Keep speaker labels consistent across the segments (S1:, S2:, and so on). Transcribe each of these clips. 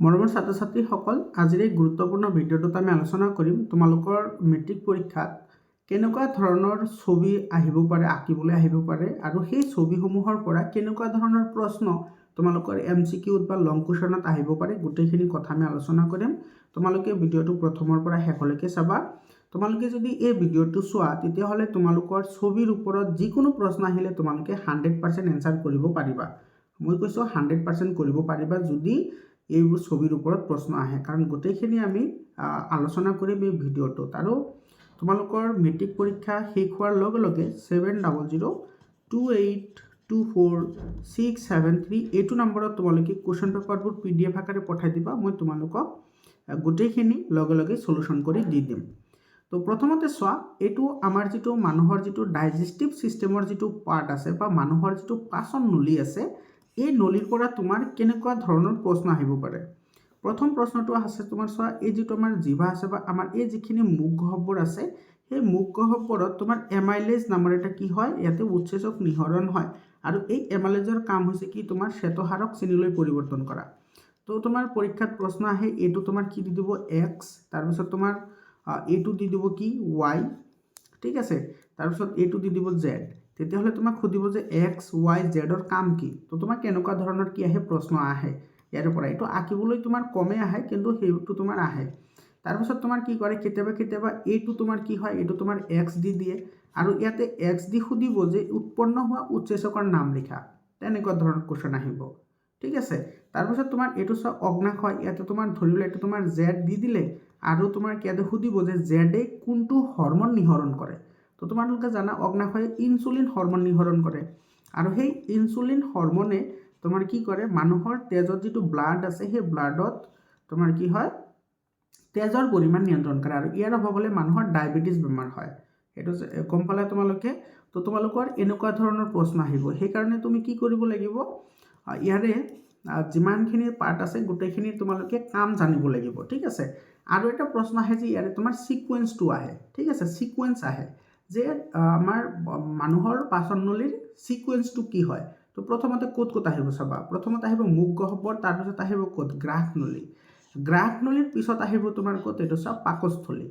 S1: মৰমৰ ছাত্ৰ ছাত্ৰীসকল, আজিৰ এই গুৰুত্বপূৰ্ণ ভিডিঅ'টোত আমি আলোচনা কৰিম তোমালোকৰ মেট্ৰিক পৰীক্ষাত কেনেকুৱা ধৰণৰ ছবি আহিব পাৰে, আঁকিবলৈ আহিব পাৰে, আৰু সেই ছবিসমূহৰ পৰা কেনেকুৱা ধৰণৰ প্ৰশ্ন তোমালোকৰ MCQত বা লং কুৱেশ্যনত আহিব পাৰে। গোটেইখিনি কথা আমি আলোচনা কৰিম। তোমালোকে ভিডিঅ'টো প্ৰথমৰ পৰা শেষলৈকে চাবা। তোমালোকে যদি এই ভিডিঅ'টো চোৱা তেতিয়াহ'লে তোমালোকৰ ছবিৰ ওপৰত যিকোনো প্ৰশ্ন আহিলে তোমালোকে 100% এনসাৰ কৰিব পাৰিবা। মই কৈছোঁ 100% কৰিব পাৰিবা যদি এইবোৰ ছবিৰ ওপৰত প্ৰশ্ন আহে, কাৰণ গোটেইখিনি আমি আলোচনা কৰিম এই ভিডিঅ'টোত। আৰু তোমালোকৰ মেট্ৰিক পৰীক্ষা শেষ হোৱাৰ লগে লগে 7002824673 এইটো নম্বৰত তোমালোকে কুৱেশ্যন পেপাৰবোৰ PDF আকাৰে পঠাই দিবা। মই তোমালোকক গোটেইখিনি লগে লগে সলিউশ্যন কৰি দি দিম। তো প্ৰথমতে চোৱা, এইটো আমাৰ যিটো মানুহৰ যিটো ডাইজেষ্টিভ ছিষ্টেমৰ যিটো পাৰ্ট আছে বা মানুহৰ যিটো পাচন নলী আছে, এই নলীৰ পৰা তোমাৰ কেনেকুৱা ধৰণৰ প্ৰশ্ন আহিব পাৰে। প্ৰথম প্ৰশ্নটো আছে তোমাৰ চোৱা, এই যিটো আমাৰ জিভা আছে বা আমাৰ এই যিখিনি মুখ গহ্বৰ আছে, সেই মুখ গহ্বৰত তোমাৰ এমাইলেজ নামৰ এটা কি হয়, ইয়াতে উৎসেচক নিঃসৰণ হয়। আৰু এই এমাইলেজৰ কাম হৈছে কি, তোমাৰ শ্বেতসাৰক চেনিলৈ পৰিৱৰ্তন কৰা। তো তোমাৰ পৰীক্ষাত প্ৰশ্ন আহে, এইটো তোমাৰ কি দি দিব X, তাৰপিছত তোমাৰ এইটো দি দিব কি Y, ঠিক আছে, তাৰপিছত এইটো দি দিব Z। তেতিয়াহ'লে তোমাক সুধিব যে X, Y, Z ৰ কাম কি। তো তোমাক কেনেকুৱা ধৰণৰ কি আহে, প্ৰশ্ন আহে ইয়াৰ পৰা। এইটো আঁকিবলৈ তোমাৰ কমেই আহে, কিন্তু সেইটো তোমাৰ আহে। তাৰপিছত তোমাৰ কি কৰে, কেতিয়াবা এইটো তোমাৰ কি হয়, এইটো তোমাৰ X দি দিয়ে, আৰু ইয়াতে X দি সুধিব যে উৎপন্ন হোৱা উৎসেচকৰ নাম লিখা। তেনেকুৱা ধৰণৰ কুৱেশ্যন আহিব, ঠিক আছে। তাৰপিছত তোমাৰ এইটো চোৱা অগ্নাশয়, ইয়াতে তোমাৰ ধৰি লোৱা এইটো তোমাৰ Z দি দিলে, আৰু তোমাৰ ইয়াতে সুধিব যে Z কোনটো হৰমন নিঃসৰণ কৰে। তো তোমালোকে জানা অগ্নাশয়ে ইনচুলিন হৰমন নিঃসৰণ কৰে, আৰু সেই ইনচুলিন হৰমনে তোমাৰ কি কৰে, মানুহৰ তেজত যিটো ব্লাড আছে সেই ব্লাডত তোমাৰ কি হয়, তেজৰ পৰিমাণ নিয়ন্ত্ৰণ কৰে, আৰু ইয়াৰ অভাৱ হ'লে মানুহৰ ডায়েবেটিছ বেমাৰ হয়। সেইটো গম পালে তোমালোকে। তো তোমালোকৰ এনেকুৱা ধৰণৰ প্ৰশ্ন আহিব। সেইকাৰণে তুমি কি কৰিব লাগিব, ইয়াৰে যিমানখিনি পাৰ্ট আছে গোটেইখিনি তোমালোকে কাম জানিব লাগিব, ঠিক আছে। আৰু এটা প্ৰশ্ন আহে যে ইয়াৰে তোমাৰ সিকুৱেন্সটো আহে, ঠিক আছে, সিকুৱেন্স আহে যে আমাৰ মানুহৰ পাচন নলীৰ সিকুৱেন্সটো কি হয়। তো প্ৰথমতে ক'ত আহিব চাবা, প্ৰথমতে আহিব মুখ গহ্বৰ, তাৰপিছত আহিব ক'ত, গ্ৰাহক নলী। গ্ৰাহক নলীৰ পিছত আহিব তোমাৰ ক'ত, এইটো চোৱা পাকস্থলী,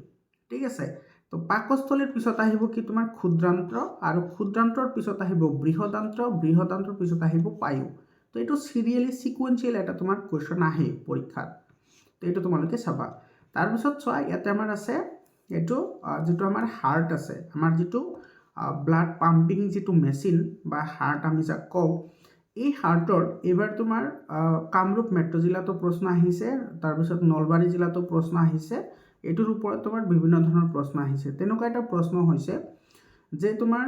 S1: ঠিক আছে। তো পাকস্থলীৰ পিছত আহিব কি তোমাৰ ক্ষুদ্ৰান্ত্ৰ, আৰু ক্ষুদ্ৰান্ত্ৰৰ পিছত আহিব বৃহদান্ত্ৰ, বৃহদান্ত্ৰৰ পিছত আহিব পায়ু। তো এইটো চিৰিয়েলি সিকুৱেন্সিয়েল এটা তোমাৰ কুৱেশ্যন আহে পৰীক্ষাত। তো এইটো তোমালোকে চাবা। তাৰপিছত চোৱা, ইয়াতে আমাৰ আছে এইটো যিটো আমাৰ হাৰ্ট আছে, আমাৰ যিটো ব্লাড পাম্পিং যিটো মেচিন বা হাৰ্ট আমি যাক কওঁ, এই হাৰ্টৰ এইবাৰ তোমাৰ কামৰূপ মেট্ৰ' জিলাতো প্ৰশ্ন আহিছে, তাৰপিছত নলবাৰী জিলাতো প্ৰশ্ন আহিছে। এইটোৰ ওপৰত তোমাৰ বিভিন্ন ধৰণৰ প্ৰশ্ন আহিছে। তেনেকুৱা এটা প্ৰশ্ন হৈছে যে তোমাৰ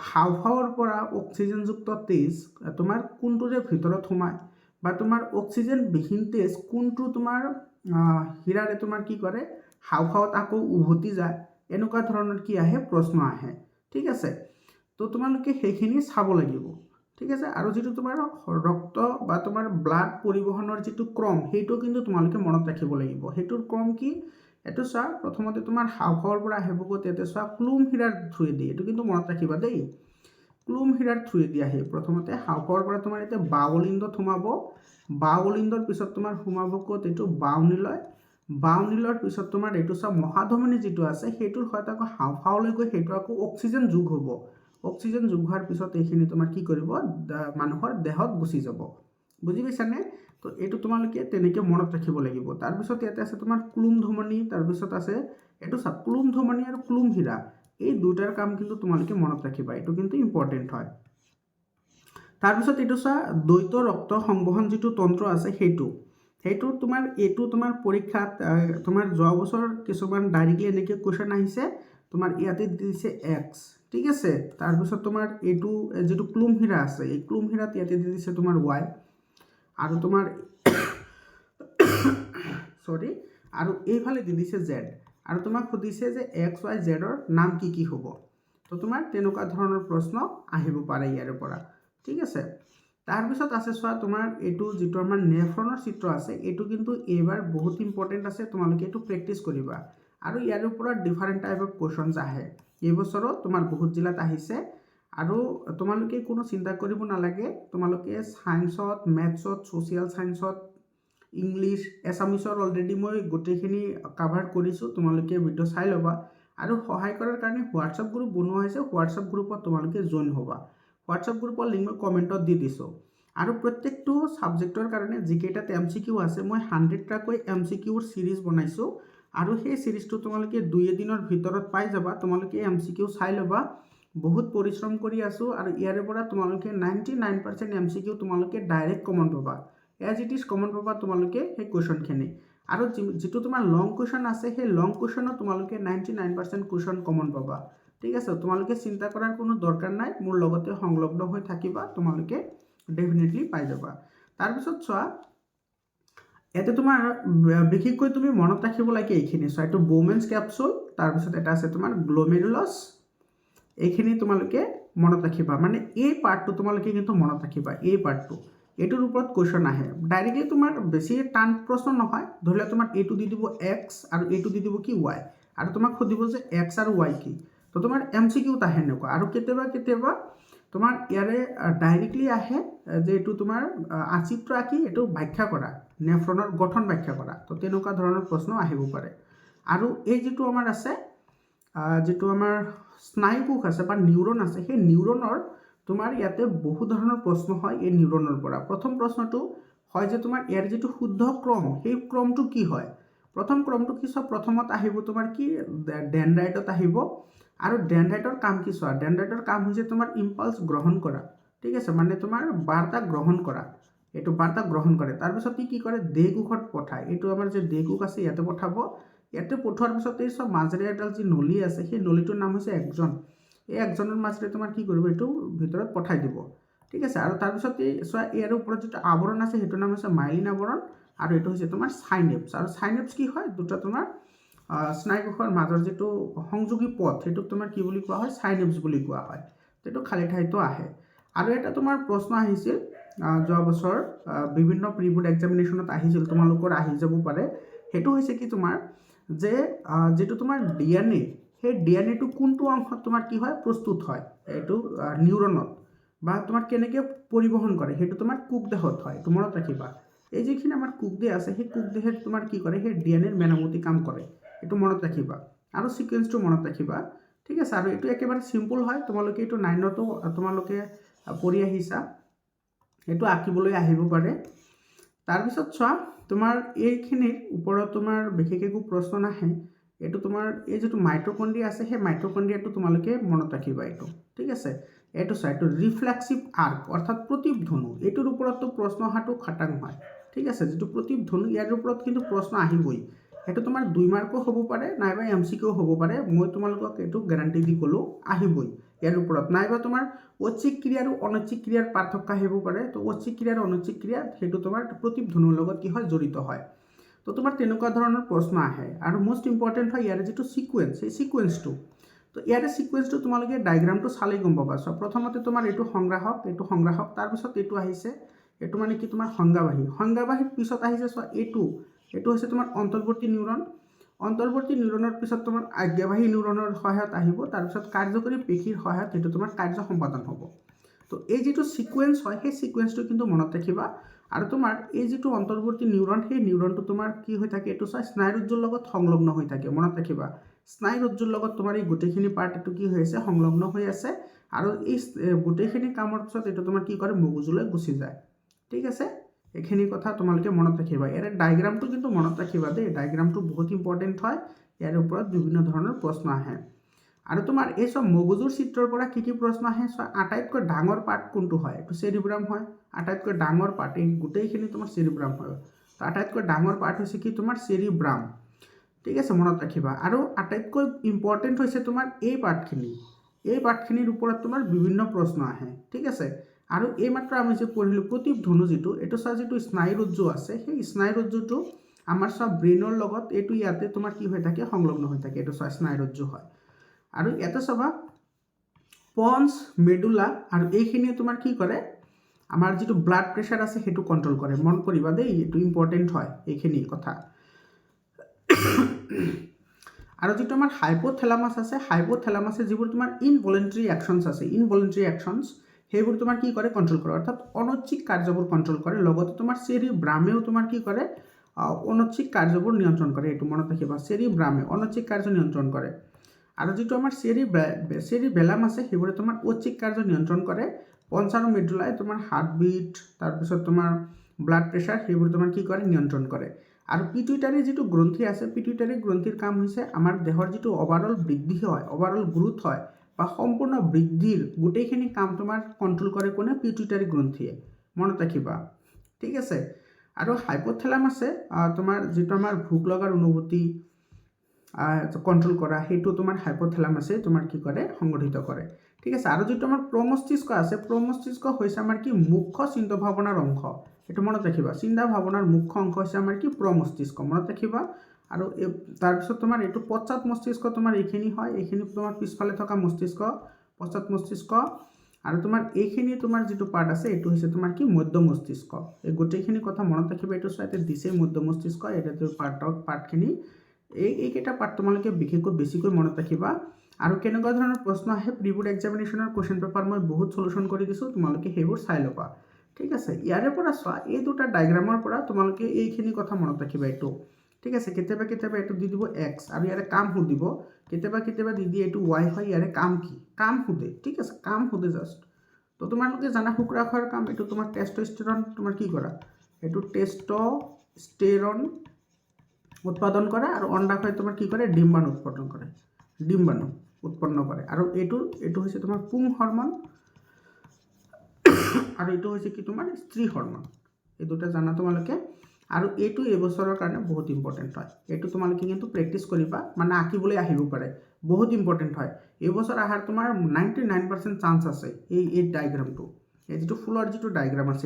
S1: হাওঁফাওঁৰ পৰা অক্সিজেনযুক্ত তেজ তোমাৰ কোনটোৰে ভিতৰত সোমায়, বা তোমাৰ অক্সিজেনবিহীন তেজ কোনটো তোমাৰ হীৰাৰে তোমাৰ কি কৰে, হাওঁফাওঁত আকৌ উভতি যায়। এনেকুৱা ধৰণৰ কি আহে, প্ৰশ্ন আহে, ঠিক আছে। তো তোমালোকে সেইখিনি চাব লাগিব, ঠিক আছে। আৰু যিটো তোমাৰ ৰক্ত বা তোমাৰ ব্লাড পৰিবহণৰ যিটো ক্ৰম, সেইটো কিন্তু তোমালোকে মনত ৰাখিব লাগিব। সেইটোৰ ক্ৰম কি, এইটো চোৱা, প্ৰথমতে তোমাৰ হাওঁফাওঁৰ পৰা আহিব ক'ত, ইয়াতে চোৱা ক্লুম হীৰাৰ থ্ৰুৱেদি, এইটো কিন্তু মনত ৰাখিবা দেই, ক্লুম হীৰাৰ থ্ৰুৱেদি আহে। প্ৰথমতে হাওঁফাওঁৰ পৰা তোমাৰ এতিয়া বাওলিন্দত সোমাব, বাওলিন্দৰ পিছত তোমাৰ সোমাব ক'ত, এইটো বাওনীলয়, বাওনীলৰ পিছত তোমাৰ এইটো চোৱা মহাধমনী যিটো আছে, সেইটোৰ সৈতে আকৌ হাওঁফাওঁলৈ গৈ সেইটো আকৌ অক্সিজেন যোগ হ'ব। অক্সিজেন যোগ হোৱাৰ পিছত এইখিনি তোমাৰ কি কৰিব, মানুহৰ দেহত গুচি যাব। বুজি পাইছানে? তো এইটো তোমালোকে তেনেকৈ মনত ৰাখিব লাগিব। তাৰপিছত ইয়াতে আছে তোমাৰ ক্লুম ধমনী, তাৰপিছত আছে এইটো চোৱা ক্লুম ধমনী আৰু ক্লুম হীৰা, এই দুটাৰ কাম কিন্তু তোমালোকে মনত ৰাখিবা, এইটো কিন্তু ইম্পৰ্টেণ্ট হয়। তাৰপিছত এইটো চোৱা দ্বৈত ৰক্ত সংবহন যিটো তন্ত্ৰ আছে, সেইটো তোমাৰ এইটো তোমাৰ পৰীক্ষাত তোমাৰ যোৱা বছৰ কিছুমান ডাইৰেক্টলি এনেকৈ কুৱেশ্যন আহিছে, তোমাৰ ইয়াতে দিছে X, ঠিক আছে। তাৰপিছত তোমাৰ এইটো যিটো ক্লুম হীৰা আছে, এই ক্লুম হীৰাত ইয়াতে দি দিছে তোমাৰ Y, আৰু তোমাৰ চৰি, আৰু এইফালে দি দিছে Z, আৰু তোমাক সুধিছে যে X, Y, Z ৰ নাম কি কি হ'ব। তো তোমাৰ তেনেকুৱা ধৰণৰ প্ৰশ্ন আহিব পাৰে ইয়াৰ পৰা, ঠিক আছে। তাৰপিছত আছে চোৱা তোমাৰ এইটো যিটো আমাৰ নেফ্ৰনৰ চিত্ৰ আছে, এইটো কিন্তু এইবাৰ বহুত ইম্পৰ্টেণ্ট আছে, তোমালোকে এইটো প্ৰেক্টিছ কৰিবা। আৰু ইয়াৰ পৰা ডিফাৰেণ্ট টাইপ অফ কুৱেশ্যনছ আহে। এইবছৰো তোমাৰ বহুত জিলাত আহিছে, আৰু তোমালোকে কোনো চিন্তা কৰিব নালাগে। তোমালোকে ছায়েন্সত, মেথছত, ছ'চিয়েল ছায়েন্সত, ইংলিছ এছামিছৰ অলৰেডি মই গোটেইখিনি কাভাৰ কৰিছোঁ, তোমালোকে ভিডিঅ' চাই ল'বা। আৰু সহায় কৰাৰ কাৰণে হোৱাটছআপ গ্ৰুপ বনোৱা হৈছে, হোৱাটছআপ গ্ৰুপত তোমালোকে জইন হ'বা। হোৱাটছআপ গ্ৰুপৰ লিংক মই কমেণ্টত দি দিছোঁ। আৰু প্ৰত্যেকটো ছাবজেক্টৰ কাৰণে যিকেইটাত MCQ আছে মই 100টাকৈ MCQৰ ছিৰিজ বনাইছোঁ। আৰু সেই ছিৰিজটো তোমালোকে 2 দিনৰ ভিতৰত পাই যাবা। তোমালোকে MCQ চাই ল'বা। বহুত পৰিশ্ৰম কৰি আছোঁ আৰু ইয়াৰে পৰা তোমালোকে 99% MCQ তোমালোকে ডাইৰেক্ট কমন পাবা। এজ ইট ইজ কমন পাবা তোমালোকে সেই কুৱেশ্যনখিনি। আৰু যিটো তোমাৰ লং কুৱেশ্যন আছে সেই লং কুৱেশ্যনত তোমালোকে 99% কুৱেশ্যন কমন পাবা। ঠিক আছে, তোমালোকে চিন্তা কৰাৰ কোনো দৰকাৰ নাই, মোৰ লগতে সংলগ্ন হৈ থাকিবা, তোমালোকে ডেফিনেটলি পাই যাবা। তাৰপিছত চোৱা, ইয়াতে তোমাৰ বিশেষকৈ তুমি মনত ৰাখিব লাগে এইখিনি। চোৱা, এইটো বোমেন্স কেপচুল, তাৰপিছত এটা আছে তোমাৰ গ্ল'মেৰুলাছ। এইখিনি তোমালোকে মনত ৰাখিবা, মানে এই পাৰ্টটো তোমালোকে কিন্তু মনত ৰাখিবা। এই পাৰ্টটো, এইটোৰ ওপৰত কুৱেশ্যন আহে ডাইৰেক্টলি। তোমাৰ বেছি টান প্ৰশ্ন নহয়। ধৰি লোৱা তোমাৰ এইটো দি দিব X আৰু এইটো দি দিব কি Y, আৰু তোমাক সুধিব যে X আৰু Y কি। তো তোমাৰ MCQত আহে এনেকুৱা। আৰু কেতিয়াবা তোমাৰ ইয়াৰে ডাইৰেক্টলি আহে যে এইটো তোমাৰ আচিত্ৰ আঁকি এইটো ব্যাখ্যা কৰা, নেফ্ৰনৰ গঠন ব্যাখ্যা কৰা। তো তেনেকুৱা ধৰণৰ প্ৰশ্ন আহিব পাৰে। আৰু এই যিটো আমাৰ আছে, যিটো আমাৰ স্নায়ুকোষ আছে বা নিউৰন আছে, সেই নিউৰনৰ তোমাৰ ইয়াতে বহু ধৰণৰ প্ৰশ্ন হয় এই নিউৰনৰ পৰা। প্ৰথম প্ৰশ্নটো হয় যে তোমাৰ ইয়াৰ যিটো শুদ্ধ ক্ৰম, সেই ক্ৰমটো কি হয়। প্ৰথম ক্ৰমটো কি চোৱা, প্ৰথমত আহিব তোমাৰ কি ডেনড্ৰাইটত আহিব। আৰু ডেনড্ৰাইটৰ কাম কি চোৱা, ডেনড্ৰাইটৰ কাম হৈছে তোমাৰ ইম্পালছ গ্ৰহণ কৰা। ঠিক আছে, মানে তোমাৰ বাৰ্তা গ্ৰহণ কৰা, এইটো বাৰ্তা গ্ৰহণ কৰে। তাৰপিছত কি কৰে, দেহকোষত পঠায়। এইটো আমাৰ যে দেহকোষ আছে ইয়াতে পঠাব। ইয়াতে পঠোৱাৰ পিছত এই চব মাজেৰে এডাল যি নলী আছে, সেই নলীটোৰ নাম হৈছে একজন। এই একজনৰ মাজেৰে তোমাৰ কি কৰিব, এইটো ভিতৰত পঠাই দিব। ঠিক আছে, আৰু তাৰপিছত এই চোৱা, ইয়াৰ ওপৰত যিটো আৱৰণ আছে সেইটোৰ নাম হৈছে মাইলিন আৱৰণ, আৰু এইটো হৈছে তোমাৰ চাইনেপছ। আৰু চাইনেপছ কি হয়, দুটা তোমাৰ স্নায়ুকোষৰ মাজৰ যিটো সংযোগী পথ, সেইটোক তোমাৰ কি বুলি কোৱা হয়, চাইনেপছ বুলি কোৱা হয়। সেইটো খালী ঠাইতো আহে। আৰু এটা তোমাৰ প্ৰশ্ন আহিছিল যোৱা বছৰ বিভিন্ন প্ৰি বোৰ্ড এক্সামিনেশ্যনত আহিছিল, তোমালোকৰ আহি যাব পাৰে। সেইটো হৈছে কি তোমাৰ যে যিটো তোমাৰ DNA, সেই DNAটো কোনটো অংশত তোমাৰ কি হয়, প্ৰস্তুত হয়। এইটো নিউৰনত বা তোমাৰ কেনেকৈ পৰিবহণ কৰে, সেইটো তোমাৰ কোষদেহত হয়। এইটো মনত ৰাখিবা। এই যিখিনি আমাৰ কোষদেহ আছে, সেই কোষদেহে তোমাৰ কি কৰে, সেই DNAৰ মেৰামতি কাম কৰে। এইটো মনত ৰাখিবা আৰু ছিকুৱেঞ্চটো মনত ৰাখিবা। ঠিক আছে, আৰু এইটো একেবাৰে চিম্পল হয়। তোমালোকে এইটো 9তো তোমালোকে পঢ়ি আহিছা, এইটো আঁকিবলৈ আহিব পাৰে। তাৰপিছত চোৱা, তোমাৰ এইখিনিৰ ওপৰত তোমাৰ বিশেষ একো প্ৰশ্ন নাহে। এইটো তোমাৰ এই যিটো মাইট্ৰকণ্ড্ৰিয়া আছে, সেই মাইট্ৰকণ্ড্ৰিয়াটো তোমালোকে মনত ৰাখিবা এইটো। ঠিক আছে, এইটো চোৱা, এইটো ৰিফ্লেক্সিভ আৰ্ক অৰ্থাৎ প্ৰতিধ্বনু। এইটোৰ ওপৰততো প্ৰশ্ন অহাটো খাটাং হয়। ঠিক আছে, যিটো প্ৰতিধ্বনু, ইয়াৰ ওপৰত কিন্তু প্ৰশ্ন আহিবই। সেইটো তোমাৰ 2 মাৰ্কো হ'ব পাৰে, নাইবা MCQ হ'ব পাৰে। মই তোমালোকক এইটো গেৰাণ্টি দি ক'লোঁ, আহিবই ইয়াৰ ওপৰত। নাইবা তোমাৰ ঐচ্ছিক ক্ৰিয়া আৰু অনৈচ্ছিক ক্ৰিয়াৰ পাৰ্থক্য আহিব পাৰে। তো ঐচ্ছিক ক্ৰিয়া আৰু অনৈচ্ছিক ক্ৰিয়া সেইটো তোমাৰ প্ৰতিধ্বনুৰ লগত কি হয়, জড়িত হয়। তো তোমাৰ তেনেকুৱা ধৰণৰ প্ৰশ্ন আহে। আৰু মোষ্ট ইম্পৰ্টেণ্ট হয় ইয়াৰে যিটো ছিকুৱেঞ্চ, সেই ছিকুৱেঞ্চটো। তো ইয়াৰে ছিকুৱেঞ্চটো তোমালোকে ডায়েগ্ৰামটো চালেই গম পাবা। চ' প্ৰথমতে তোমাৰ এইটো সংগ্ৰাহক, তাৰপিছত এইটো আহিছে, এইটো মানে কি তোমাৰ সংজ্ঞাবাহী। সংজ্ঞাবাহীৰ পিছত আহিছে চোৱা, এইটো হৈছে তোমাৰ অন্তৰ্বৰ্তী নিউৰন। অন্তৰ্বৰ্তী নিউৰনৰ পিছত তোমাৰ আজ্ঞাবাহী নিউৰনৰ সহায়ত আহিব। তাৰপিছত কাৰ্যকৰী পেশীৰ সহায়ত সেইটো তোমাৰ কাৰ্য সম্পাদন হ'ব। তো এই যিটো ছিকুৱেঞ্চ হয়, সেই ছিকুৱেঞ্চটো কিন্তু মনত ৰাখিবা। আৰু তোমাৰ এই যিটো অন্তৰ্বৰ্তী নিউৰন, সেই নিউৰনটো তোমাৰ কি হৈ থাকে, এইটো চোৱা, স্নায়ুৰজ্জুৰ লগত সংলগ্ন হৈ থাকে। মনত ৰাখিবা, স্নায়ুৰজ্জুৰ লগত তোমাৰ এই গোটেইখিনি পাৰ্ট এইটো কি হৈ আছে, সংলগ্ন হৈ আছে। আৰু এই গোটেইখিনি কামৰ পিছত এইটো তোমাৰ কি কৰে, মগজুলৈ গুচি যায়। ঠিক আছে, এইখিনি কথা তোমালোকে মনত ৰাখিবা। ইয়াৰে ডায়েগ্ৰামটো কিন্তু মনত ৰাখিবা দেই, ডায়েগ্ৰামটো বহুত ইম্পৰ্টেণ্ট হয়। ইয়াৰ ওপৰত বিভিন্ন ধৰণৰ প্ৰশ্ন আহে। আৰু তোমাৰ এই চব মগজুৰ চিত্ৰৰ পৰা কি প্ৰশ্ন আহে চোৱা, আটাইতকৈ ডাঙৰ পাৰ্ট কোনটো হয়, এইটো চেৰিব্ৰাম হয়। আটাইতকৈ ডাঙৰ পাৰ্ট, এই গোটেইখিনি তোমাৰ চেৰিব্ৰাম হয়। তো আটাইতকৈ ডাঙৰ পাৰ্ট হৈছে কি তোমাৰ চেৰিব্ৰাম। ঠিক আছে, মনত ৰাখিবা। আৰু আটাইতকৈ ইম্পৰ্টেণ্ট হৈছে তোমাৰ এই পাৰ্টখিনি। এই পাৰ্টখিনিৰ ওপৰত তোমাৰ বিভিন্ন প্ৰশ্ন আহে। ঠিক আছে, আৰু এইমাত্ৰ আমি যে পঢ়িলোঁ প্ৰতিধ্বনু যিটো, এইটো চোৱা, যিটো স্নায়ুৰজ্জু আছে, সেই স্নায়ুৰজ্জুটো আমাৰ চোৱা ব্ৰেইনৰ লগত এইটো ইয়াতে তোমাৰ কি হৈ থাকে, সংলগ্ন হৈ থাকে। এইটো চোৱা স্নায়ুৰজ্জু হয়। আৰু ইয়াতে চাবা পঞ্চ, মেডুলা, আৰু এইখিনিয়ে তোমাৰ কি কৰে, আমাৰ যিটো ব্লাড প্ৰেছাৰ আছে সেইটো কণ্ট্ৰল কৰে। মন কৰিবা দেই, এইটো ইম্পৰ্টেণ্ট হয় এইখিনি কথা। আৰু যিটো আমাৰ হাইপোথেলামাছ আছে, হাইপোথেলামাছে যিবোৰ তোমাৰ ইনভলেণ্টাৰী একশ্যনছ আছে, ইনভলেণ্টাৰী একশ্যনছ, সেইবোৰ তোমাৰ কি কৰে কণ্ট্ৰল কৰে, অৰ্থাৎ অনৈচ্ছিক কাৰ্যবোৰ কণ্ট্ৰল কৰে। লগতে তোমাৰ চেৰিব্ৰামেও তোমাৰ কি কৰে অনৈচ্ছিক কাৰ্যবোৰ নিয়ন্ত্ৰণ কৰে। এইটো মনত ৰাখিবা, চেৰিব্ৰামে অনৈচ্ছিক কাৰ্য নিয়ন্ত্ৰণ কৰে। আৰু যিটো আমাৰ চেৰিবেলাম আছে সেইবোৰে তোমাৰ ঐচ্ছিক কাৰ্য নিয়ন্ত্ৰণ কৰে। পঞ্চ আৰু মেডুলাই তোমাৰ হাৰ্টবিট, তাৰপিছত তোমাৰ ব্লাড প্ৰেছাৰ, সেইবোৰ তোমাৰ কি কৰে নিয়ন্ত্ৰণ কৰে। আৰু পিটুইটাৰী যিটো গ্ৰন্থি আছে, পিটুইটাৰী গ্ৰন্থিৰ কাম হৈছে আমাৰ দেহৰ যিটো অভাৰঅল বৃদ্ধি হয়, অভাৰঅল গ্ৰোথ হয় বা সম্পূৰ্ণ বৃদ্ধিৰ গোটেইখিনি কাম তোমাৰ কণ্ট্ৰল কৰে কোনে, পিটুইটাৰী গ্ৰন্থিয়ে, মনত ৰাখিবা। ঠিক আছে। আৰু হাইপথেলামাছে তোমাৰ যিটো আমাৰ ভোক লগাৰ অনুভূতি কণ্ট্ৰল কৰা, সেইটো তোমাৰ হাইপথেলামাছে তোমাৰ কি কৰে সংগঠিত কৰে। ঠিক আছে। আৰু যিটো আমাৰ প্ৰমস্তিষ্ক আছে, প্ৰমস্তিষ্ক হৈছে আমাৰ কি মুখ্য চিন্তা ভাৱনাৰ অংশ। এইটো মনত ৰাখিবা, চিন্তা ভাৱনাৰ মুখ্য অংশ হৈছে আমাৰ কি প্ৰমস্তিষ্ক, মনত ৰাখিবা। আৰু তাৰপিছত তোমাৰ এইটো পশ্চাৎ মস্তিষ্ক তোমাৰ এইখিনি হয়, এইখিনি তোমাৰ পিছফালে থকা মস্তিষ্ক পশ্চাৎ মস্তিষ্ক। আৰু তোমাৰ এইখিনি তোমাৰ যিটো পাৰ্ট আছে এইটো হৈছে তোমাৰ কি মধ্য মস্তিষ্ক। এই গোটেইখিনি কথা মনত ৰাখিবা। এইটো চাইতে দিছে মধ্য মস্তিষ্ক, এইটো পাৰ্টখিনি এইকেইটা পাৰ্ট তোমালোকে বিশেষকৈ বেছিকৈ মনত ৰাখিবা। আৰু কেনেকুৱা ধৰণৰ প্ৰশ্ন আহে প্ৰি বোৰ্ড এক্সামিনেশ্যনৰ কুৱেশ্যন পেপাৰ মই বহুত সলিউশ্যন কৰি দিছোঁ, তোমালোকে সেইবোৰ চাই ল'বা। ঠিক আছে। ইয়াৰে পৰা চোৱা, এই দুটা ডায়েগ্ৰামৰ পৰা তোমালোকে এইখিনি কথা মনত ৰাখিবা এইটো। ঠিক আছে। কেতিয়াবা কেতিয়াবা এইটো দি দিব এক্স আৰু ইয়াৰে কাম সুধিব, কেতিয়াবা কেতিয়াবা দি দিয়ে এইটো ৱাই হয়, ইয়াৰে কাম কি, কাম সোধে। ঠিক আছে, কাম সোধে জাষ্ট। তো তোমালোকে জানা শুক্ৰাশয়ৰ কাম, এইটো তোমাৰ টেষ্টষ্টেৰন তোমাৰ কি কৰা, এইটো টেষ্টষ্টেৰন উৎপাদন কৰে। আৰু অণ্ডাশয় তোমাৰ কি কৰে ডিম্বাণু উৎপাদন কৰে, ডিম্বাণু উৎপন্ন কৰে। আৰু এইটো হৈছে তোমাৰ পুং হৰমন আৰু এইটো হৈছে কি তোমাৰ স্ত্ৰী হৰমন। এই দুটা জানা তোমালোকে। আৰু এইটো এইবছৰৰ কাৰণে বহুত ইম্পৰ্টেণ্ট হয়, এইটো তোমালোকে কিন্তু প্ৰেক্টিছ কৰিবা, মানে আঁকিবলৈ আহিব পাৰে, বহুত ইম্পৰ্টেণ্ট হয়। এইবছৰ অহাৰ তোমাৰ 99% চান্স আছে। এই ডায়েগ্ৰামটো, এই যিটো ফুলৰ যিটো ডায়েগ্ৰাম আছে,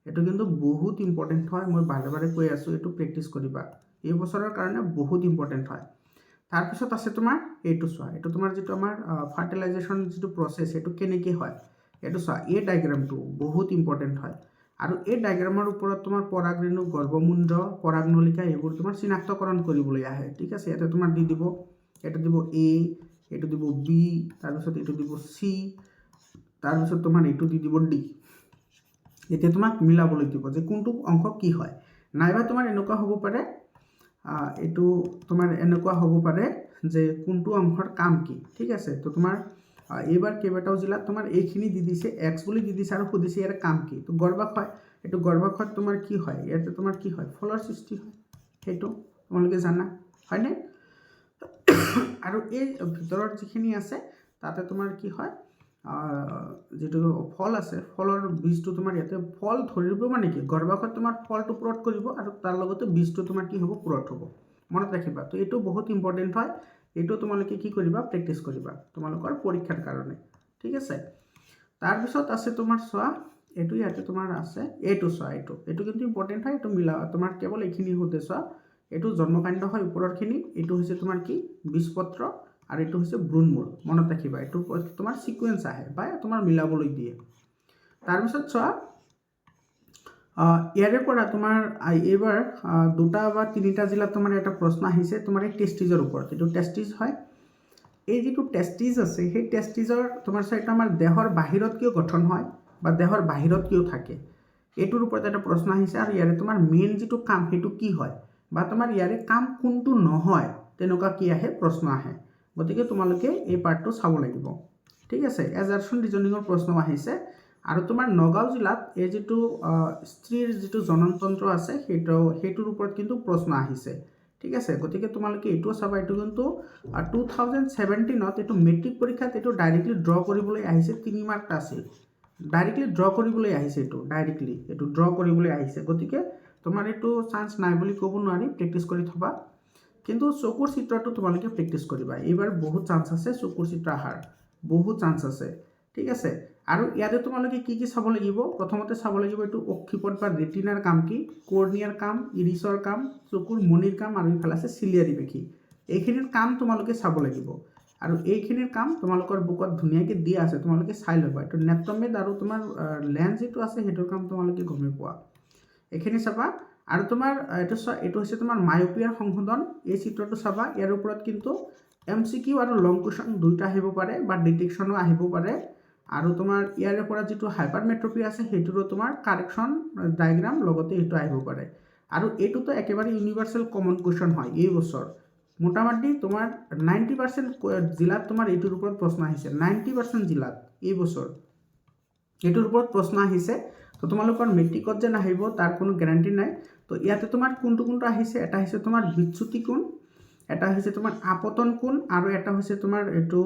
S1: এইটো কিন্তু বহুত ইম্পৰ্টেণ্ট হয়। মই বাৰে বাৰে কৈ আছোঁ, এইটো প্ৰেক্টিছ কৰিবা, এই বছৰৰ কাৰণে বহুত ইম্পৰ্টেণ্ট হয়। তাৰপিছত আছে তোমাৰ এইটো চোৱা, এইটো তোমাৰ যিটো আমাৰ ফাৰ্টিলাইজেশ্যন যিটো প্ৰচেছ, সেইটো কেনেকৈ হয় এইটো চোৱা। এই ডায়েগ্ৰামটো বহুত ইম্পৰ্টেণ্ট হয়। আৰু এই ডায়েগ্ৰামৰ ওপৰত তোমাৰ পৰাগৰেণু, গৰ্ভমুণ্ড, পৰাগনলিকা এইবোৰ তোমাৰ চিনাক্তকৰণ কৰিবলৈ আহে। ঠিক আছে। ইয়াতে তোমাৰ দি দিব, এইটো দিব এ, এইটো দিব বি, তাৰপিছত এইটো দিব চি, তাৰপিছত তোমাৰ এইটো দি দিব ডি। এতিয়া তোমাক মিলাবলৈ দিব যে কোনটো অংশ কি হয়। নাইবা তোমাৰ এনেকুৱা হ'ব পাৰে, এইটো তোমাৰ এনেকুৱা হ'ব পাৰে যে কোনটো অংশৰ কাম কি। ঠিক আছে। তো তোমাৰ এইবাৰ কেইবাটাও জিলাত তোমাৰ এইখিনি দি দিছে, এক্স বুলি দি দিছে আৰু সুধিছে ইয়াৰ কাম কি। তো গৰ্ভাশয়, এইটো গৰ্ভাশয়ত তোমাৰ কি হয়, ইয়াতে তোমাৰ কি হয়, ফলৰ সৃষ্টি হয়, সেইটো তোমালোকে জানা হয়নে। আৰু এই ভিতৰত যিখিনি আছে তাতে তোমাৰ কি হয়, যিটো ফল আছে, ফলৰ বীজটো তোমাৰ ইয়াতে ফল ধৰিব, মানে কি গৰ্ভাশয়ত তোমাৰ ফলটো পুৰঠ কৰিব আৰু তাৰ লগতে বীজটো তোমাৰ কি হ'ব, পুৰঠ হ'ব, মনত ৰাখিবা। তো এইটো বহুত ইম্পৰ্টেণ্ট হয়, এইটো তোমালোকে কি কৰিবা, প্ৰেক্টিছ কৰিবা তোমালোকৰ পৰীক্ষাৰ কাৰণে। ঠিক আছে। তাৰপিছত আছে তোমাৰ চোৱা, এইটো ইয়াতে তোমাৰ আছে, এইটো চোৱা, এইটো কিন্তু ইম্পৰ্টেণ্ট হয়, এইটো মিলা তোমাৰ কেৱল এইখিনি সোধে চোৱা। এইটো জন্মকাণ্ড হয় ওপৰৰখিনি, এইটো হৈছে তোমাৰ কি বীজপত্ৰ, আৰু এইটো হৈছে ভ্ৰূণমূল, মনত ৰাখিবা। এইটো তোমাৰ সিকুৱেঞ্চ আহে বা তোমাৰ মিলাবলৈ দিয়ে। তাৰপিছত চোৱা, ইয়াৰে পৰা তোমাৰ এইবাৰ 2টা বা 3টা জিলাত তোমাৰ এটা প্ৰশ্ন আহিছে তোমাৰ এই টেষ্টিজৰ ওপৰত। এইটো টেষ্টিজ হয়। এই যিটো টেষ্টিজ আছে, সেই টেষ্টিজৰ তোমাৰ চাইটো আমাৰ দেহৰ বাহিৰত কিয় গঠন হয় বা দেহৰ বাহিৰত কিয় থাকে, এইটোৰ ওপৰত এটা প্ৰশ্ন আহিছে। আৰু ইয়াৰে তোমাৰ মেইন যিটো কাম সেইটো কি হয়, বা তোমাৰ ইয়াৰে কাম কোনটো নহয়, তেনেকুৱা কি আহে, প্ৰশ্ন আহে। গতিকে তোমালোকে এই পাৰ্টটো চাব লাগিব। ঠিক আছে। এজাৰ্চন ৰিজনিঙৰ প্ৰশ্ন আহিছে। আৰু তোমাৰ নগাঁও জিলাত এই যিটো স্ত্ৰীৰ যিটো জননতন্ত্ৰ আছে, সেইটোৰ ওপৰত কিন্তু প্ৰশ্ন আহিছে। ঠিক আছে। গতিকে তোমালোকে এইটোও চাবা। এইটো কিন্তু 2017ত এইটো মেট্ৰিক পৰীক্ষাত এইটো ডাইৰেক্টলি ড্ৰ কৰিবলৈ আহিছে, 3 মাৰ্ক আছিল, ডাইৰেক্টলি ড্ৰ কৰিবলৈ আহিছে, এইটো ড্ৰ কৰিবলৈ আহিছে। গতিকে তোমাৰ এইটো চান্স নাই বুলি ক'ব নোৱাৰি, প্ৰেক্টিছ কৰি থবা। কিন্তু চকুৰ চিত্ৰটো তোমালোকে প্ৰেক্টিছ কৰিবা, এইবাৰ বহুত চান্স আছে চকুৰ চিত্ৰ অহাৰ, বহুত চান্স আছে। ঠিক আছে। আৰু ইয়াতে তোমালোকে কি কি চাব লাগিব, প্ৰথমতে চাব লাগিব এইটো অক্ষিপট বা ৰেটিনাৰ কাম কি, কৰ্নিয়াৰ কাম, ইৰিছৰ কাম, চকুৰ মণিৰ কাম, আৰু ইফালে আছে চিলিয়াৰী পেশী। এইখিনিৰ কাম তোমালোকে চাব লাগিব। আৰু এইখিনিৰ কাম তোমালোকৰ বুকত ধুনীয়াকৈ দিয়া আছে, তোমালোকে চাই ল'বা। এইটো নেত্ৰমেদ আৰু তোমাৰ লেন্স যিটো আছে সেইটোৰ কাম তোমালোকে গমেই পোৱা, এইখিনি চাবা। আৰু তোমাৰ এইটো হৈছে তোমাৰ মায়োপিয়াৰ সংশোধন, এই চিত্ৰটো চাবা। ইয়াৰ ওপৰত কিন্তু MCQ আৰু লং কুৱেশ্যন দুয়োটা আহিব পাৰে বা ডিটেকশ্যনো আহিব পাৰে। আৰু তোমাৰ ইয়াৰে পৰা যিটো হাইপাৰমেট্ৰপি আছে সেইটোৰো তোমাৰ কাৰেকশ্যন ডায়েগ্ৰাম লগতে এইটো আহিব পাৰে আৰু এইটোতো একেবাৰে ইউনিভাৰ্চেল কমন কুৱেশ্যন হয় এই বছৰ মোটামুটি তোমাৰ 90% জিলাত তোমাৰ এইটোৰ ওপৰত প্ৰশ্ন আহিছে 90% জিলাত এই বছৰ এইটোৰ ওপৰত প্ৰশ্ন আহিছে তো তোমালোকৰ মেট্ৰিকত যে নাহিব তাৰ কোনো গ্যাৰান্টি নাই তো ইয়াতে তোমাৰ কোনটো আহিছে এটা হৈছে তোমাৰ বিচ্যুতি কোণ এটা হৈছে তোমাৰ আপতন কোণ আৰু এটা হৈছে তোমাৰ এইটো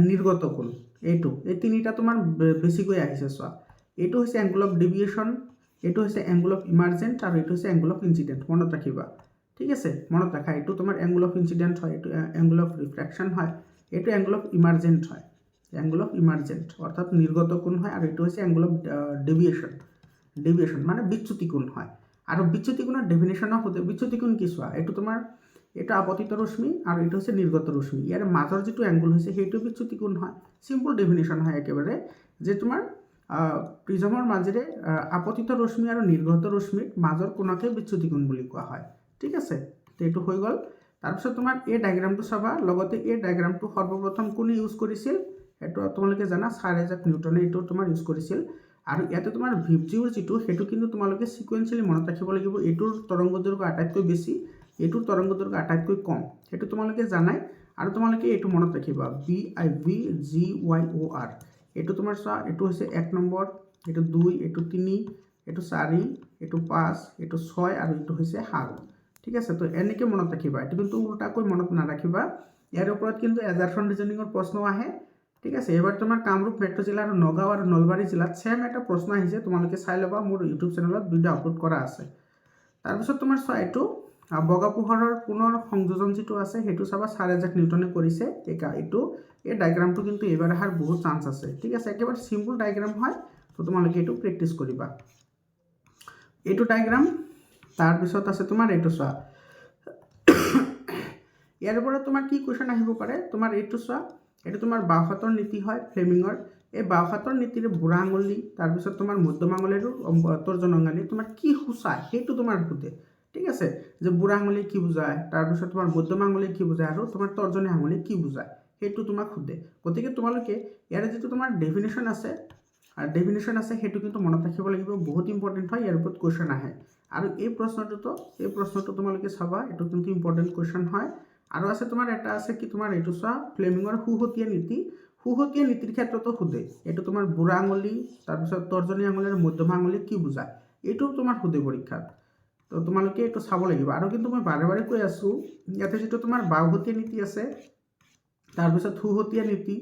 S1: নিৰ্গত কোণ এইটো এই তিনিটা তোমাৰ বেছিকৈ আহিছে চোৱা এইটো হৈছে এংগল অফ ডেভিয়েশ্যন এইটো হৈছে এংগল অফ ইমাৰ্জেণ্ট আৰু এইটো হৈছে এংগল অফ ইনচিডেণ্ট মনত ৰাখিবা ঠিক আছে মনত ৰাখা এইটো তোমাৰ এংগল অফ ইনচিডেণ্ট হয় এইটো এংগল অফ ৰিফ্ৰেকশ্যন হয় এইটো এংগল অফ ইমাৰ্জেণ্ট হয় এংগল অফ ইমাৰ্জেণ্ট অৰ্থাৎ নিৰ্গত কোণ হয় আৰু এইটো হৈছে এংগল অফ ডেভিয়েশ্যন মানে বিচ্যুতি কোণ হয় আৰু বিচ্যুতি কোণৰ ডেফিনেশ্যনক সোধে বিচ্যুতি কোণ কি চোৱা এইটো তোমাৰ এটা আপতিত ৰশ্মি আৰু এইটো হৈছে নিৰ্গত ৰশ্মি ইয়াৰ মাজৰ যিটো এংগল হৈছে সেইটো বিচ্যুতি কোণ হয় সিম্পল ডেফিনেশ্যন হয় একেবাৰে যে তোমাৰ প্ৰিজমৰ মাজেৰে আপতিত ৰশ্মি আৰু নিৰ্গত ৰশ্মিৰ মাজৰ কোণকে বিচ্যুতি কোণ বুলি কোৱা হয় ঠিক আছে তো এইটো হৈ গ'ল তাৰপিছত তোমাৰ এই ডায়েগ্ৰামটো চাবা লগতে এই ডায়েগ্ৰামটো সৰ্বপ্ৰথম কোনে ইউজ কৰিছিল এইটো তোমালোকে জানা ছাৰ আইজাক নিউটনে এইটো তোমাৰ ইউজ কৰিছিল আৰু ইয়াতে তোমাৰ ভিপজিউৰ যিটো সেইটো কিন্তু তোমালোকে সিকুৱেন্সিয়েলি মনত ৰাখিব লাগিব এইটোৰ তৰংগ দৈৰ্ঘ্য আটাইতকৈ বেছি এইটোৰ তৰংগ দৈৰ্ঘ্য আটাইতকৈ কম সেইটো তোমালোকে জানাই আৰু তোমালোকে এইটো মনত ৰাখিবা BIVGYOR এইটো তোমাৰ চোৱা এইটো হৈছে 1 নম্বৰ এইটো 2 এইটো 3 এইটো 4 এইটো 5 এইটো 6 আৰু এইটো হৈছে 7 ঠিক আছে তো এনেকৈ মনত ৰাখিবা এইটো কিন্তু উল্টাকৈ মনত নাৰাখিবা ইয়াৰ ওপৰত কিন্তু এজাৰছন ৰিজনিঙৰ প্ৰশ্ন আহে ঠিক আছে এবাৰ তোমাৰ কামৰূপ মেট্ৰ' জিলা আৰু নগাঁও আৰু নলবাৰী জিলাত সেম এটা প্ৰশ্ন আহিছে তোমালোকে চাই ল'বা মোৰ ইউটিউব চেনেলত ভিডিঅ' আপলোড কৰা আছে তাৰপিছত তোমাৰ চোৱা এইটো বগা পোহৰৰ পুনৰ সংযোজন যিটো আছে সেইটো চাবা ছাৰ আইজাক নিউটনে কৰিছে এইটো এই ডায়েগ্ৰামটো কিন্তু এইবাৰ অহাৰ বহুত চান্স আছে ঠিক আছে একেবাৰে সিম্পল ডায়েগ্ৰাম হয় তো তোমালোকে এইটো প্ৰেক্টিছ কৰিবা এইটো ডায়েগ্ৰাম তাৰপিছত আছে তোমাৰ এইটো চোৱা ইয়াৰ পৰা তোমাৰ কি কুৱেশ্যন আহিব পাৰে তোমাৰ এইটো চোৱা এইটো তোমাৰ বাওহাতৰ নীতি হয় ফ্লেমিঙৰ এই বাওহাতৰ নীতিৰে বুঢ়া আঙুলি তাৰপিছত তোমাৰ মধ্যম আঙুলি আৰু তৰ্জন আঙুলি তোমাৰ কি সূচায় সেইটো তোমাৰ সোধে ঠিক আছে যে বুঢ়া আঙুলি কি বুজায় তাৰপিছত তোমাৰ মধ্যম আঙুলি কি বুজায় আৰু তোমাৰ তৰ্জনী আঙুলি কি বুজায় সেইটো তোমাক সোধে গতিকে তোমালোকে ইয়াৰে যিটো তোমাৰ ডেফিনেশ্যন আছে সেইটো কিন্তু মনত ৰাখিব লাগিব বহুত ইম্পৰ্টেণ্ট হয় ইয়াৰ ওপৰত কুৱেশ্যন আহে আৰু এই প্ৰশ্নটো তোমালোকে চাবা এইটো কিন্তু ইম্পৰ্টেণ্ট কুৱেশ্যন হয় আৰু আছে তোমাৰ এটা আছে কি তোমাৰ এইটো চোৱা ফ্লেমিঙৰ সুহতীয়া নীতিৰ ক্ষেত্ৰতো সোধে এইটো তোমাৰ বুঢ়া আঙুলি তাৰপিছত তৰ্জনী আঙুলি আৰু মধ্যমা আঙুলি কি বুজায় এইটো তোমাৰ সোধে পৰীক্ষাত তো তোমালোকে এইটো চাব লাগিব আৰু কিন্তু মই বাৰে বাৰে কৈ আছোঁ ইয়াতে যিটো তোমাৰ বাওহতীয়া নীতি আছে তাৰপিছত সুহতীয়া নীতি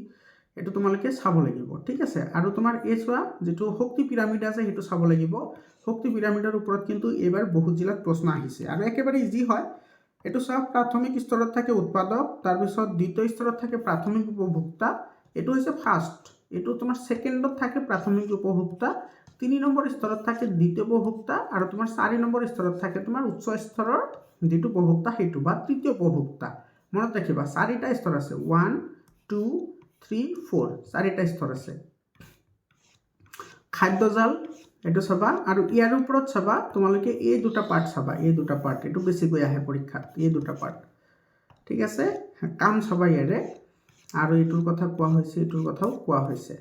S1: এইটো তোমালোকে চাব লাগিব ঠিক আছে আৰু তোমাৰ এই চোৱা যিটো শক্তি পিৰামিড আছে সেইটো চাব লাগিব শক্তি পিৰামিডৰ ওপৰত কিন্তু এইবাৰ বহুত জিলাত প্ৰশ্ন আহিছে আৰু একেবাৰে ইজি হয় এইটো চোৱা প্ৰাথমিক স্তৰত থাকে উৎপাদক তাৰপিছত দ্বিতীয় স্তৰত থাকে প্ৰাথমিক উপভোক্তা এইটো হৈছে ফাৰ্ষ্ট এইটো তোমাৰ ছেকেণ্ডত থাকে প্ৰাথমিক উপভোক্তা 3 নম্বৰ স্তৰত থাকে দ্বিতীয় উপভোক্তা আৰু তোমাৰ 4 নম্বৰ স্তৰত থাকে তোমাৰ উচ্চ স্তৰৰ যিটো উপভোক্তা সেইটো বা তৃতীয় উপভোক্তা মনত ৰাখিবা 4টা স্তৰ আছে 1 2 3 4 4টা স্তৰ আছে খাদ্যজাল এইটো চাবা আৰু ইয়াৰ ওপৰত চাবা তোমালোকে এই দুটা পাৰ্ট চাবা এই দুটা পাৰ্ট এইটো বেছিকৈ আহে পৰীক্ষাত এই দুটা পাৰ্ট ঠিক আছে কাম চাবা ইয়াৰে আৰু এইটোৰ কথা কোৱা হৈছে এইটোৰ কথাও কোৱা হৈছে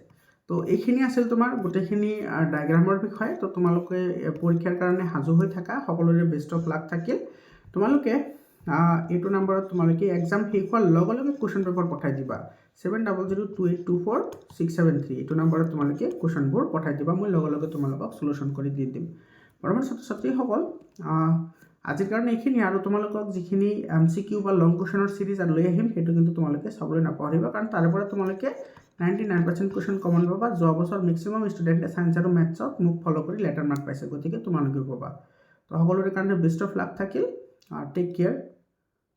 S1: তো এইখিনি আছিল তোমাৰ গোটেইখিনি ডায়েগ্ৰামৰ বিষয়ে তো তোমালোকে পৰীক্ষাৰ কাৰণে সাজু হৈ থাকা সকলোৰে বেষ্ট অফ লাক থাকিল তোমালোকে এইটো নম্বৰত তোমালোকে এক্সাম শেষ হোৱাৰ লগে লগে কুৱেশ্যন পেপাৰ পঠাই দিবা 7002824673 এইটো নম্বৰত তোমালোকে কুৱেশ্যনবোৰ পঠাই দিবা মই লগে লগে তোমালোকক সলিউশন কৰি দি দিম বৰ্তমান ছাত্ৰ-ছাত্ৰীসকল আজিৰ কাৰণে এইখিনি আৰু তোমালোকক যিখিনি MCQ বা লং কুৱেশ্যনৰ সিৰিজ লৈ আহিম সেইটো কিন্তু তোমালোকে চাবলৈ নাপাহৰিবা কাৰণ তাৰে পৰা তোমালোকে 99% কুৱেশ্যন কমন পাবা যোৱা বছৰ মেক্সিমাম ষ্টুডেণ্টে সায়েন্স আৰু মেথছত মোক ফলো কৰি লেটাৰ মাৰ্ক পাইছে গতিকে তোমালোকে পাবা তো সকলোৰে কাৰণে বেষ্ট অফ লাক থাকিল টেক কেয়াৰ